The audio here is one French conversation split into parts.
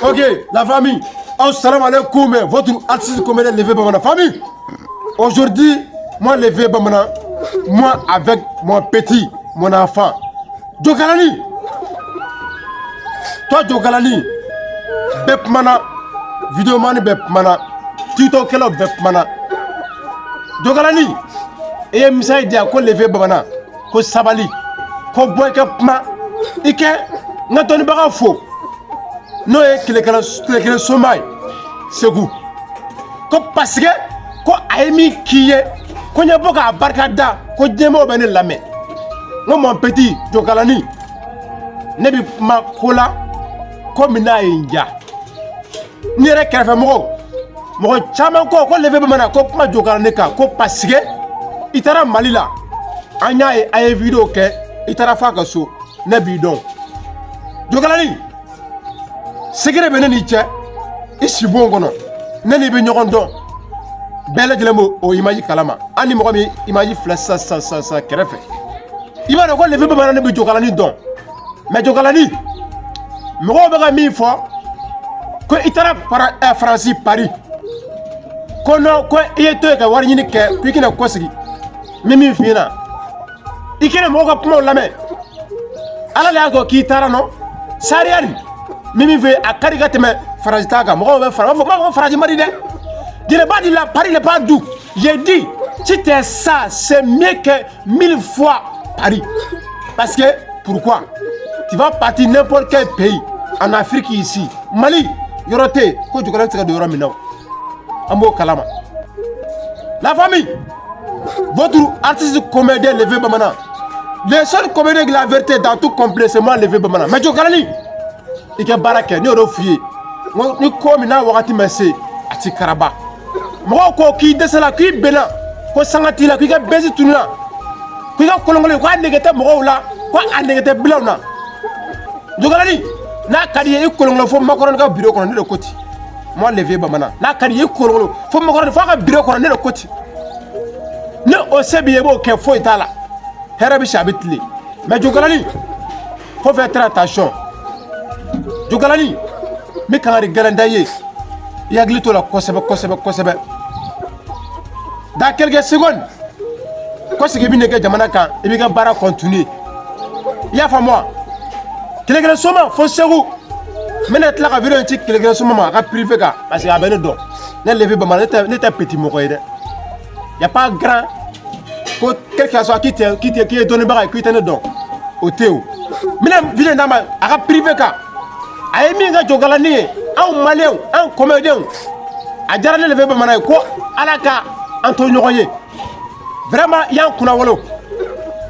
Ok, la famille. Assalamu alaikum, votre artiste comédien levé Bamana. Famille, aujourd'hui, moi levé Bamana, moi avec mon petit, mon enfant. Djokalani. Toi Djokalani, Bepmana, Vidéomani Bepmana, Tito Kelo Bepmana. Djokalani, et Misa Dia ko levé Bamana, ko Sabali, ko Boykapma, Ike, Natoni Barafo. No ye kelen somai segu ko parce que ko ayemi kiye ko nya boka barka da ko demo bene lame no mon petit Djokalani ne bi ma kola ko mina inja ni re krefe mo chaman ko levé be mana ko kuma Djokalani ka ko parce que itara malila anya ay vidéo ke itara fa ka so ne bi don Djokalani secret bene ni cɛ I si bon kɔnɔ ne ni bɛ ɲɔgɔn dɔn bɛɛ lajɛlen b'o o image kalama ani mɔgɔ min image filɛ sisan kɛrɛfɛ I b'a dɔn ko levé Bamana ne bɛ Djokalani dɔn mais Djokalani mɔgɔw bɛ ka min fɔ ko I taara Faransi Paris ko non ko I ye to yen ka wari ɲini kɛ ko I kana kɔsigi min f'i ɲɛna I kana mɔgɔw ka kumaw lamɛn Ala de y'a kɛ k'i taara nɔ sariyari Mimi veut à Karikateme, Farajitaga, moi, Farajimari, je n'ai pas dit la Paris n'est pas doux. J'ai dit, si t'es ça, c'est mieux que 1000 fois Paris. Parce que, pourquoi? Tu vas partir n'importe quel pays, en Afrique ici, Mali, Yorote, quand tu connais ce que tu as maintenant. Ambo Kalama. La famille, votre artiste comédien levé Bamana. Les seuls comédiens qui la vérité dans tout complètement levé Bamana. Mais Djokalani. I ka baara kɛ ni o f'i ni ko min n'a wagati ma se a ti karaba mɔgɔw ko k'i dɛsɛla k'i bɛnna ko sanga t'i la k'i ka bɛsi tununa k'i ka kolonkolo k'a nege tɛ mɔgɔw la ko a nege tɛ bilaw na Djokalani n'a ka di ye I kolonkolo fo Makɔrɔni ka bureau kɔnɔ ne de ko ten moi levé Bamana n'a ka di ye I kolonkolo fo Makɔrɔni fo a ka bureau kɔnɔ ne de ko ten ne o se b'i ye I b'o kɛ foyi t'a la hɛrɛ bɛ si a bɛ tile mais Djokalani faut faire très attention Djokalani mi kangari galanda ye I hakili to la kosɛbɛ dans quelques secondes ko sigi bi ne kɛ jamana kan I b'i ka baara continuer I y'a faamu wa kelen soma fo Segu me ne tila ka vidéo ci kelen soma ma a ka privé kan parce que a bɛ ne dɔn ne levé Bamana ne tɛ petit mɔgɔ ye dɛ y a pas grand ko quelque soit qui est dɔnnibaga ye k'i tɛ ne dɔn o tɛ o me ne vidéo d'a ma a ka privé kan a ye min kɛ Djokalani ye anw maliyɛnw anw comédiens a diyara ne levé Bamana ye ko Ala ka an to ɲɔgɔn ye vraiment I y'an kunna wolo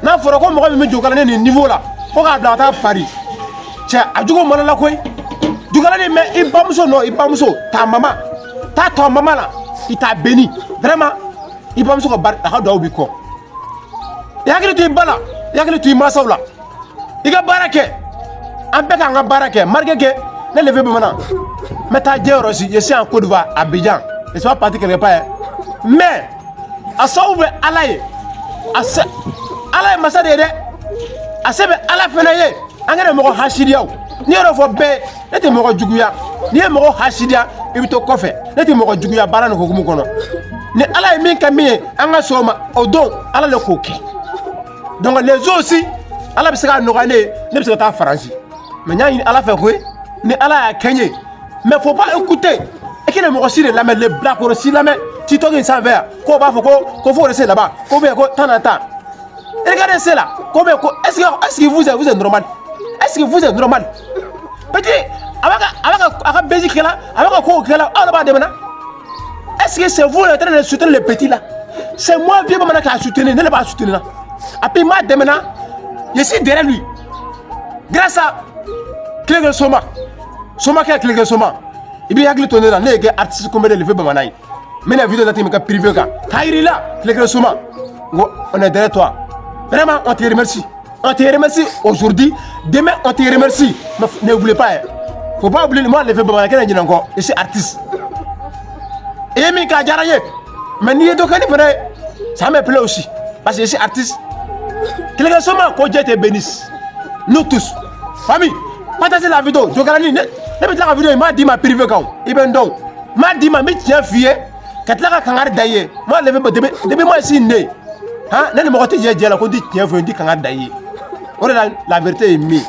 n'a fɔra ko mɔgɔ min bɛ Djokalani nin niveau la ko k'a bila ka taa Paris cɛ a jogo mana la koyi Djokalani mais I bamuso non I bamuso ta maman ta tɔ maman la I t'a béni vraiment I bamuso ka a ka duwawu b'i kɔ I hakili to I ba la I hakili to I mansaw la I ka baara kɛ an bɛɛ k'an ka baara kɛ marqué que ne levé Bamana n bɛ taa diɲɛ yɔrɔ si je suis en Côte d'Ivoire Abidjan je suis pas parti quelque part mais a sababu bɛ Ala ye Ala ye masa de ye dɛ a se bɛ Ala fana ye an kana mɔgɔ hasidiya n'i yɛrɛ fɔ bɛɛ ne tɛ mɔgɔ juguya n'i ye mɔgɔ hasidiya I bɛ to kɔfɛ ne tɛ mɔgɔ juguya baara nin hukumu kɔnɔ ni Ala ye min kɛ min ye an ka sɔn o ma o don Ala de k'o kɛ donc les autres aussi Ala bɛ se k'a nɔgɔya ne ye ne bɛ se ka taa Faransi mais n y'a ɲini Ala fɛ koyi ni Ala y'a kɛ n ye mais faut pas écouter i kana mɔgɔ si de lamɛn le bilakɔrɔ si lamɛn TikTok in sanfɛ yan k'o b'a fɔ ko faut rester là-bas ko bien ko temps en temps regardez cela ko bien ko est-ce que vous êtes normal est-ce que vous êtes normal petit a ka basic kɛla a b'a ka kow kɛla aw de b'a dɛmɛ na est-ce que c'est vous en train de soutenir les petits là c'est moi vieux Bamana qui a soutenu ne le b'a soutenir et puis m'a dɛmɛ na je suis derrière lui grâce à Kelen Soma kɛ Kelen Soma I b'i hakili to ne la ne ye kɛ artiste comédien levé Bamana ye n bɛna vidéo dati min kɛ privé kan k'a yir'i la Kelen Soma n ko on est derrière toi vraiment on te remercie aujourd'hui demain on te remercie mais ne voulez pas faut pas oublier moi levé Bamana kɛ ne ɲinɛ n kɔ je suis artiste I ye min kɛ a diyara n ye mais n'i ye dɔ kɛ ne fana ye ça me plaît aussi parce que je suis artiste Kelen Soma ko Dieu te bénisse nous tous famille Partagez la vidéo. Jokalani, ne bɛ tila ka vidéo in m'a di ma privé kan. I bɛ n dɔn. M'a di ma n bɛ tiɲɛ f'i ye. Ka tila ka kangari da i ye. M'a levé depuis moi ici né. Hein? Ne ni mɔgɔ tɛ jɛ la ko n ti tiɲɛ f'i ye, n ti kangari da i ye. O de la vérité est min.